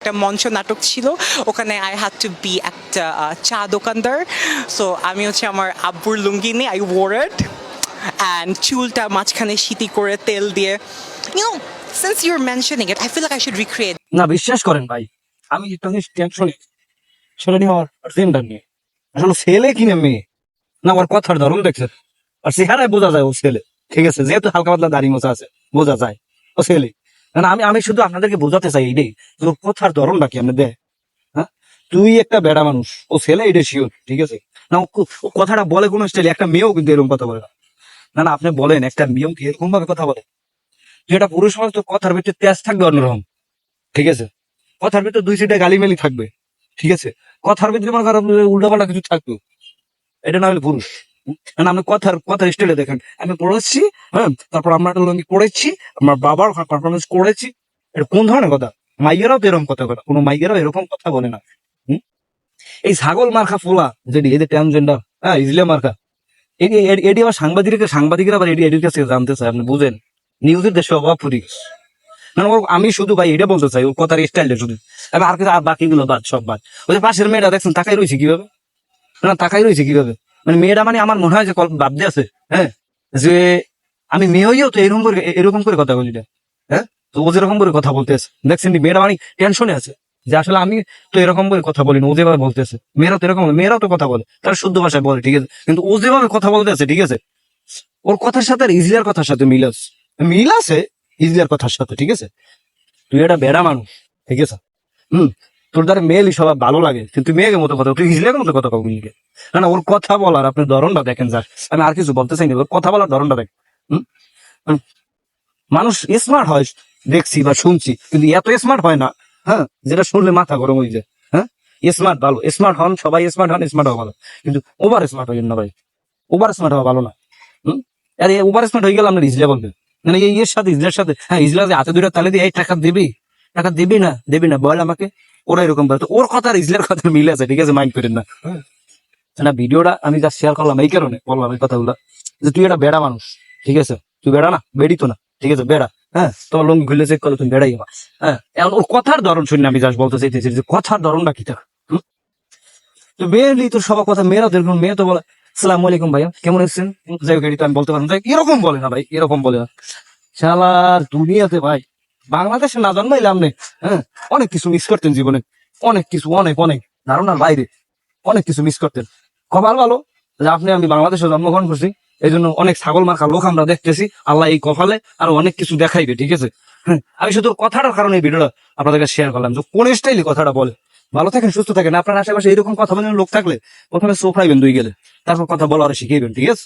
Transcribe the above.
একটা মঞ্চ নাটক ছিল, ওখানে আই হ্যাড টু বি একটা চা দোকানদার। সো আমি হচ্ছে আমার আব্বুর লুঙ্গি নিয়ে আই ওয়ার ইট অ্যান্ড চুলটা মাঝখানে সিটি করে তেল দিয়ে, since you are mentioning it, I feel like I should recreate. না বিশ্বাস করেন ভাই, আমি একটা জিনিস টেনশনে সেটা নিয়ে আমার জেন্ডার নিয়ে আসলে ছেলে কিনে মেয়ে না, আমার কথার ধরন দেখছে আর চেহারায় বোঝা যায় ও ছেলে। ঠিক আছে, যেহেতু হালকা পাতলা দাড়ি মোছা আছে বোঝা যায় ও ছেলে। না আমি আমি শুধু আপনাদেরকে বোঝাতে চাই এইটাই যে ওর কথার ধরনটা কি আপনি দেয়। হ্যাঁ, তুই একটা বেড়া মানুষ, ও ছেলে এটা শিওর। ঠিক আছে না, ও কথাটা বলে কোনো স্টাইলে, একটা মেয়েও কিন্তু এরকম কথা বলে না। না না, আপনি বলেন একটা মেয়েও কি এরকম ভাবে কথা বলে? যেটা পুরুষ মানুষ তো কথার ভিতরে তেজ থাকবে অন্যরকম। ঠিক আছে, কথার ভিতরে দুই সিটে গালিমেলি থাকবে। ঠিক আছে, কথার ভিতরে মনে করেন উল্টাপাল্টা কিছু থাকবে, এটা না হলে পুরুষ। কারণ আপনি কথার স্টাইলে দেখেন, আমি পড়েছি, হ্যাঁ, তারপর আমরা একটা লঙ্গি পড়েছি, আমার বাবার পারফরমেন্স করেছি। এটা কোন ধরনের কথা? মাইয়েরাও তো এরকম কথা বলে, কোনো মাইয়েরাও এরকম কথা বলে না। হুম? এই ছাগল মার্খা ফোলা যেটি এদের ট্রান্সজেন্ডার, হ্যাঁ, ইসলাম মার্খা, এটি আবার সাংবাদিকরা আবার এটির কাছে জানতে চায়। আপনি বুঝেন, নিউজের দেশে অভাব পড়ে গেছে। মানে আমি শুধু ভাই এটা বলতে চাই, ওর কথার স্টাইলটা শুধু। আমি আর কিছু বাকিগুলো বাদ, সব বাদ। ওই যে পাশের মেয়েটা দেখছেন তাকাই রয়েছে কিভাবে, না তাকাই রয়েছে কিভাবে, মানে মেয়েটা মানে আমার মনে হয় যে ভাবতে আছে, হ্যাঁ, যে আমি মেয়ে হইয়াও তো এরকম করে কথা বলি না। হ্যাঁ, তো ও যেরকম করে কথা বলতেছে দেখছেন, মেয়েটা মানে টেনশনে আছে যে আসলে আমি তো এরকম করে কথা বলি না, ও যেভাবে বলতেছে। মেয়েরাও তো কথা বলে, তারা শুদ্ধ ভাষায় বলে, ঠিক আছে, কিন্তু ও যেভাবে কথা বলতেছে, ঠিক আছে, ওর কথার সাথে আর ইজলিয়ার কথার সাথে মিল আছে ইজলিয়ার কথার সাথে। ঠিক আছে, তুই একটা বেড়া মানুষ, ঠিক আছে, তোর দ্বারা মেয়েলি সবাই ভালো লাগে, কিন্তু তুই মেয়েকে মতো কথা, তুই ইজলিয়ার মতো কথা কবি লিখে। না ওর কথা বলার আপনি ধরনটা দেখেন, যার আমি আর কিছু বলতে চাই না, ওর কথা বলার ধরনটা দেখেন। মানুষ স্মার্ট হয় দেখছি বা শুনছি, কিন্তু এত স্মার্ট হয় না, হ্যাঁ, যেটা শুনলে মাথা গরম হয়ে যায়। হ্যাঁ, স্মার্ট ভালো, স্মার্ট হন সবাই, স্মার্ট হওয়া ভালো, কিন্তু ওভার স্মার্ট হইেন না ভাই, ওভার স্মার্ট হওয়া ভালো না। আরে ওভার স্মার্ট হয়ে গেলে আপনার ইজলিয়া বলবে, মানে এই এর সাথে ইজলার সাথে, হ্যাঁ, ইজলা যে হাতে দুইটা তালে দিয়ে এই টাকা দিবি না বল আমাকে, ওরা এরকম বলে। তো ওর কথা আর ইজলার কথা মিলে আছে, ঠিক আছে, মাইন্ড করেন না। না ভিডিওটা আমি যা শেয়ার করলাম এই কারণে বললাম এই কথাগুলো, যে তুই একটা বেড়া মানুষ, ঠিক আছে, তুই বেড়া না, বেড়ি তো না, ঠিক আছে, বেড়া। হ্যাঁ, তোমার লঙ্গি খুললে চেক করলে তুমি বেড়াই। হ্যাঁ, এখন ওর কথার ধরন শুনে আমি যা বলতে চাইতেছি যে কথার ধরনটা কি থাকে। তো মেয়েরলি তোর সবার কথা, মেয়েরা দেখুন, মেয়ে তো বলে সালাম আলাইকুম ভাইয়া, কেমন আছেন, যাই হোক, তো আমি বলতে পারলাম, এরকম বলে না ভাই, এরকম বলে না। শালার দুনিয়াতে ভাই, বাংলাদেশে না জন্মাইলাম নে, হ্যাঁ, অনেক কিছু মিস করতেন জীবনে, অনেক কিছু, অনেক অনেক ধারণার বাইরে অনেক কিছু মিস করতেন। কপাল ভালো যে আপনি আমি বাংলাদেশে জন্মগ্রহণ করছি, এই জন্য অনেক ছাগল মার্কা লোক আমরা দেখতেছি, আল্লাহ এই কপালে আরো অনেক কিছু দেখাইবে। ঠিক আছে, আমি শুধু কথাটার কারণে এই ভিডিওটা আপনাদেরকে শেয়ার করলাম, যে কোন স্টাইলে কথাটা বলে। ভালো থাকেন, সুস্থ থাকেন। আপনার আশেপাশে এরকম কথা বলেন লোক থাকলে প্রথমে সোফরাইবেন দুই গেলে, তারপর কথা বলা আর শিখিয়েবেন। ঠিক আছে।